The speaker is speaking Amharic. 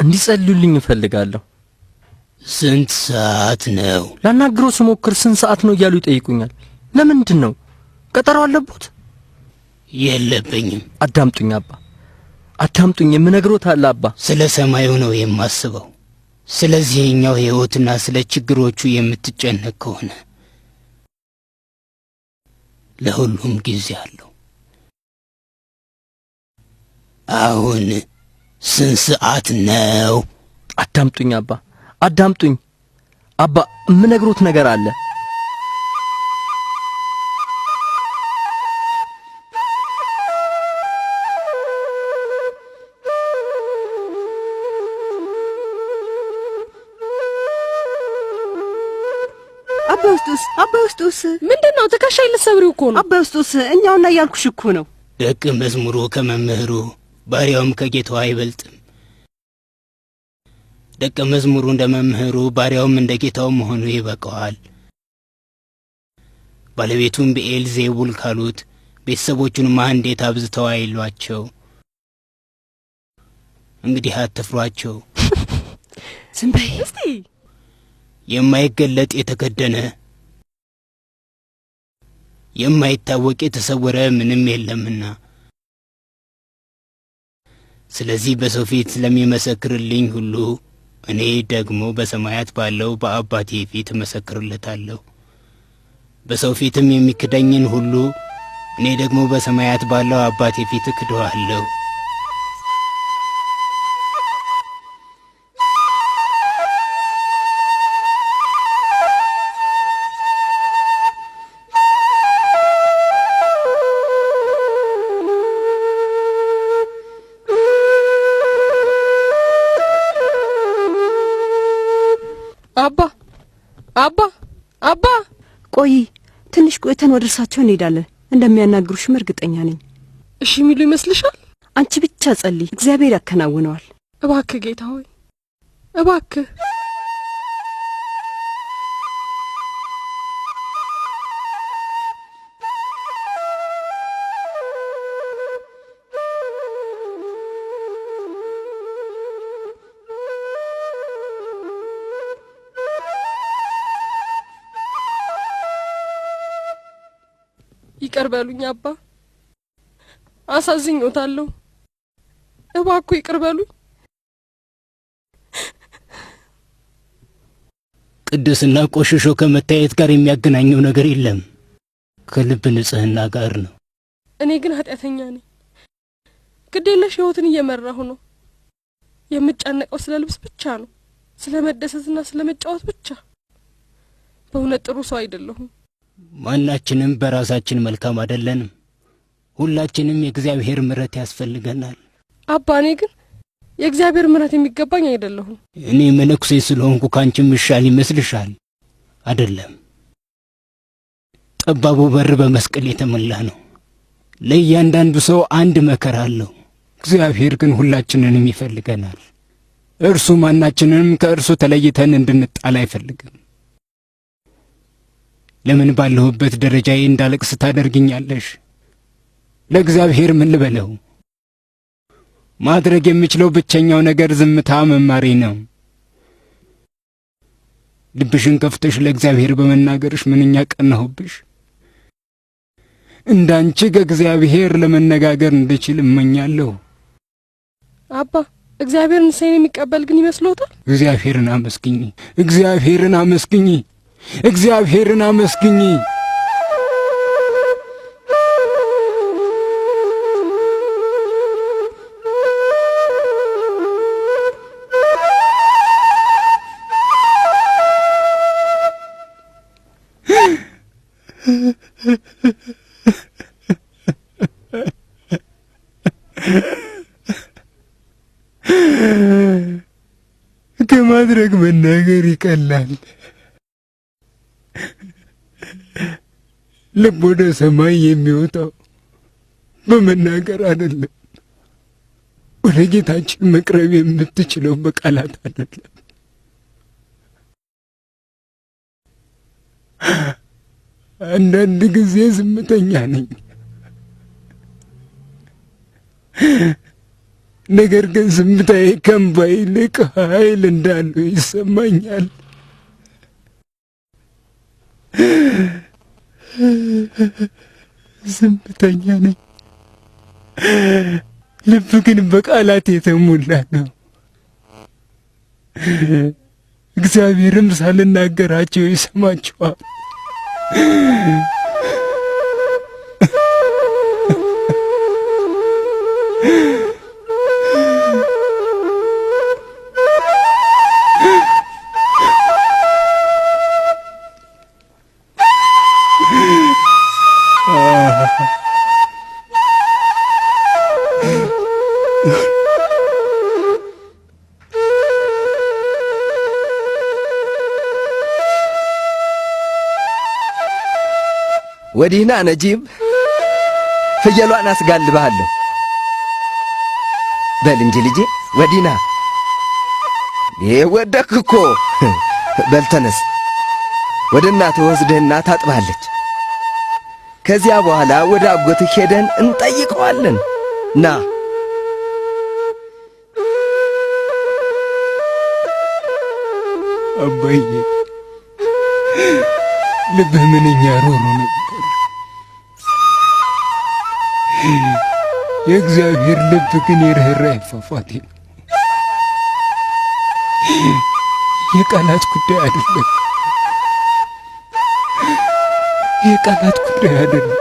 እንዲጸልዩልኝ እፈልጋለሁ። ስንት ሰዓት ነው? ላናግረው ስሞክር ስንት ሰዓት ነው እያሉ ይጠይቁኛል። ለምንድን ነው? ቀጠሮ አለቦት? የለብኝም። አዳምጡኝ አባ፣ አዳምጡኝ። የምነግሮት አለ አባ። ስለ ሰማዩ ነው የማስበው። ስለዚህኛው ሕይወትና ስለ ችግሮቹ የምትጨነቅ ከሆነ ለሁሉም ጊዜ አለው። አሁን ስንት ሰዓት ነው? አዳምጡኝ አባ፣ አዳምጡኝ አባ። የምነግሮት ነገር አለ። አባውስጡስ ምንድነው? ተካሻይ ልሰብሪው እኮ ነው። አባውስጡስ እኛውና ያልኩሽ እኮ ነው። ደቀ መዝሙሩ ከመምህሩ ባሪያውም ከጌታው አይበልጥም። ደቀ መዝሙሩ እንደ መምህሩ ባሪያውም እንደ ጌታው መሆኑ ይበቃዋል። ባለቤቱም በኤልዜቡል ካሉት ቤተሰቦቹንማ እንዴት አብዝተው አይሏቸው። እንግዲህ አትፍሯቸው። ዝም በይ እስቲ። የማይገለጥ የተከደነ የማይታወቅ የተሰወረ ምንም የለምና፣ ስለዚህ በሰው ፊት ስለሚመሰክርልኝ ሁሉ እኔ ደግሞ በሰማያት ባለው በአባቴ ፊት እመሰክርለታለሁ። በሰው ፊትም የሚክደኝን ሁሉ እኔ ደግሞ በሰማያት ባለው አባቴ ፊት እክደዋለሁ። አባ ቆይ ትንሽ ቆይተን ወደ እርሳቸው እንሄዳለን። እንደሚያናግሩሽም እርግጠኛ ነኝ። እሺ የሚሉ ይመስልሻል? አንቺ ብቻ ጸልይ፣ እግዚአብሔር ያከናውነዋል። እባክህ ጌታ ሆይ እባክህ። ይቅር በሉኝ አባ፣ አሳዝኞታለሁ። እባክዎ ይቅር በሉኝ። ቅድስና ቆሽሾ ከመታየት ጋር የሚያገናኘው ነገር የለም፣ ከልብ ንጽህና ጋር ነው። እኔ ግን ኃጢአተኛ ነኝ። ግዴለሽ ሕይወትን እየመራሁ ነው። የምጨነቀው ስለ ልብስ ብቻ ነው፣ ስለ መደሰትና ስለ መጫወት ብቻ። በእውነት ጥሩ ሰው አይደለሁም። ማናችንም በራሳችን መልካም አይደለንም። ሁላችንም የእግዚአብሔር ምሕረት ያስፈልገናል። አባ እኔ ግን የእግዚአብሔር ምሕረት የሚገባኝ አይደለሁም። እኔ መነኩሴ ስለሆንኩ ካንቺ ምሻል ይመስልሻል? አይደለም። ጠባቡ በር በመስቀል የተሞላ ነው። ለእያንዳንዱ ሰው አንድ መከራ አለው። እግዚአብሔር ግን ሁላችንንም ይፈልገናል። እርሱ ማናችንንም ከእርሱ ተለይተን እንድንጣል አይፈልግም። ለምን ባለሁበት ደረጃዬ እንዳለቅስ ታደርግኛለሽ? ለእግዚአብሔር ምን ልበለው? ማድረግ የምችለው ብቸኛው ነገር ዝምታ መማሬ ነው። ልብሽን ከፍተሽ ለእግዚአብሔር በመናገርሽ ምንኛ ቀናሁብሽ። እንዳንቺ ከእግዚአብሔር ለመነጋገር እንድችል እመኛለሁ። አባ እግዚአብሔር ንስሐን የሚቀበል ግን ይመስሎታል? እግዚአብሔርን አመስግኚ፣ እግዚአብሔርን አመስግኚ፣ እግዚአብሔርን አመስግኚ። ከማድረግ መናገር ይቀላል። ልብ ወደ ሰማይ የሚወጣው በመናገር አይደለም። ወደ ጌታችን መቅረብ የምትችለው በቃላት አይደለም። አንዳንድ ጊዜ ዝምተኛ ነኝ። ነገር ግን ዝምታዬ ከእንባዬ ይልቅ ኃይል እንዳለው ይሰማኛል። ዝምተኛ ነኝ፣ ልብ ግን በቃላት የተሞላ ነው። እግዚአብሔርም ሳልናገራቸው ይሰማቸዋል። ወዲህና ነጂብ፣ ፍየሏን አስጋልብሃለሁ። በል እንጂ ልጄ ወዲህና። ወደክ እኮ። በል ተነስ፣ ወደ እናትህ ወስደህና ታጥባለች። ከዚያ በኋላ ወደ አጎትህ ሄደን እንጠይቀዋለን። ና አባዬ፣ ልብህ ምንኛ ሮሮ ነበር። የእግዚአብሔር ልብ ግን የርኅራኄ ፏፏቴ ነው። የቃላት ጉዳይ አይደለም፣ የቃላት ጉዳይ አይደለም።